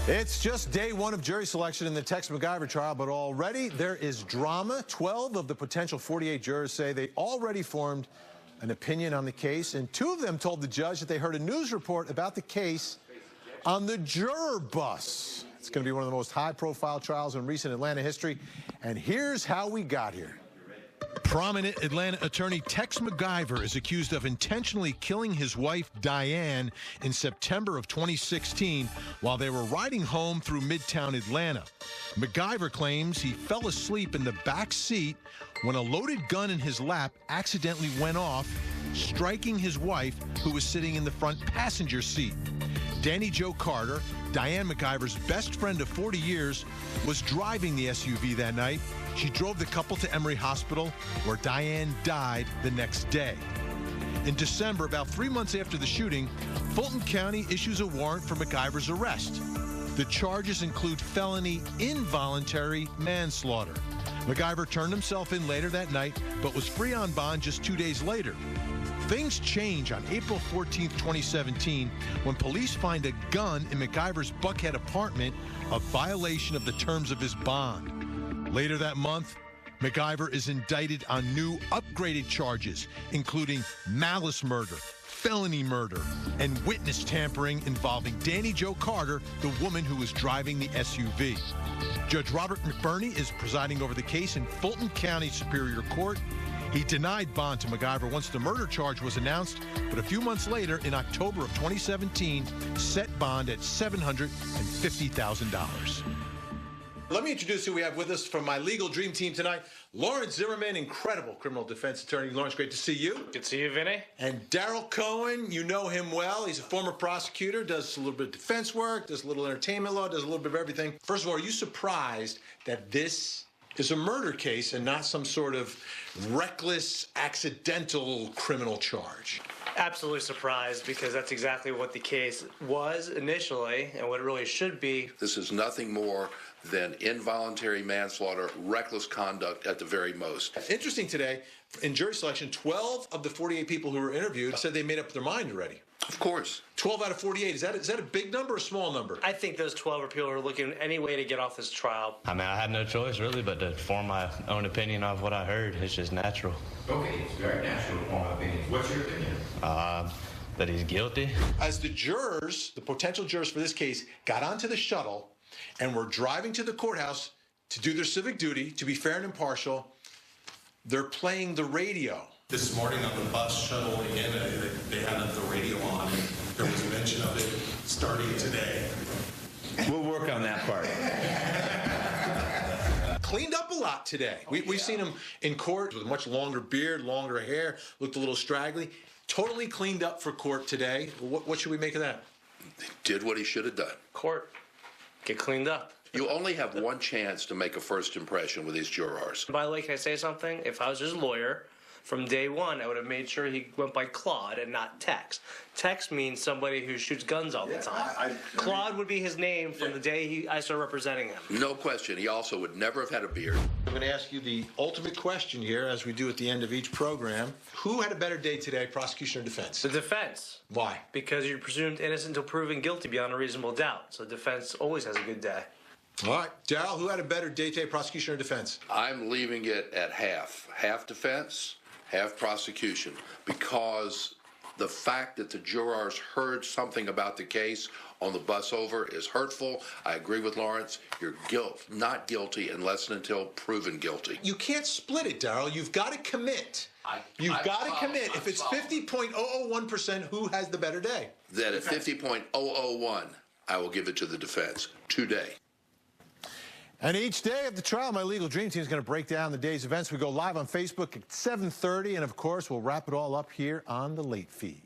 It's just day one of jury selection in the Tex McIver trial, but already there is drama. 12 of the potential 48 jurors say they already formed an opinion on the case, and 2 of them told the judge that they heard a news report about the case on the juror bus. It's going to be one of the most high-profile trials in recent Atlanta history, and here's how we got here. Prominent Atlanta attorney Tex McIver is accused of intentionally killing his wife, Diane, in September of 2016 while they were riding home through Midtown Atlanta. McIver claims he fell asleep in the back seat when a loaded gun in his lap accidentally went off, striking his wife, who was sitting in the front passenger seat. Danny Jo Carter, Diane McIver's best friend of 40 years, was driving the SUV that night. She drove the couple to Emory Hospital, where Diane died the next day. In December, about 3 months after the shooting, Fulton County issues a warrant for McIver's arrest. The charges include felony involuntary manslaughter. McIver turned himself in later that night, but was free on bond just 2 days later. Things change on April 14, 2017, when police find a gun in McIver's Buckhead apartment, a violation of the terms of his bond. Later that month, McIver is indicted on new upgraded charges, including malice murder, felony murder, and witness tampering involving Danny Jo Carter, the woman who was driving the SUV. Judge Robert McBurney is presiding over the case in Fulton County Superior Court. He denied bond to McIver once the murder charge was announced, but a few months later, in October of 2017, set bond at $750,000. Let me introduce who we have with us from my legal dream team tonight. Lawrence Zimmerman, incredible criminal defense attorney. Lawrence, great to see you. Good to see you, Vinny. And Darryl Cohen, you know him well. He's a former prosecutor, does a little bit of defense work, does a little entertainment law, does a little bit of everything. First of all, are you surprised that this is a murder case and not some sort of reckless, accidental criminal charge? Absolutely surprised, because that's exactly what the case was initially and what it really should be. This is nothing more than involuntary manslaughter, reckless conduct at the very most. Interesting today, in jury selection, 12 of the 48 people who were interviewed said they made up their mind already. Of course. 12 out of 48. Is that a big number or a small number? I think those 12 are people who are looking any way to get off this trial. I mean, I had no choice, really, but to form my own opinion of what I heard. It's just natural. Okay, it's very natural to form an opinion. What's your opinion? That he's guilty. As the jurors, the potential jurors for this case, got onto the shuttle and were driving to the courthouse to do their civic duty, to be fair and impartial, they're playing the radio. This morning on the bus shuttle, again, they had the radio on, and there was mention of it starting today. We'll work on that part. Cleaned up a lot today. We've seen him in court with a much longer beard, longer hair, looked a little straggly. Totally cleaned up for court today. What should we make of that? He did what he should have done. Court, get cleaned up. You only have one chance to make a first impression with these jurors. By the way, can I say something? If I was his lawyer, from day one, I would have made sure he went by Claude and not Tex. Tex means somebody who shoots guns all the time. Claude would be his name from the day I started representing him. No question. He also would never have had a beard. I'm going to ask you the ultimate question here, as we do at the end of each program. Who had a better day today, prosecution or defense? The defense. Why? Because you're presumed innocent until proven guilty beyond a reasonable doubt. So the defense always has a good day. All right. Darryl, who had a better day today, prosecution or defense? I'm leaving it at half. Half defense, half prosecution, because the fact that the jurors heard something about the case on the bus over is hurtful. I agree with Lawrence. You're not guilty unless and until proven guilty. You can't split it, Darryl. You've got to commit. You've got to commit. If it's 50.001%, who has the better day? Then at 50.001, I will give it to the defense today. And each day of the trial, my legal dream team is going to break down the day's events. We go live on Facebook at 7:30, and of course, we'll wrap it all up here on the Late Feed.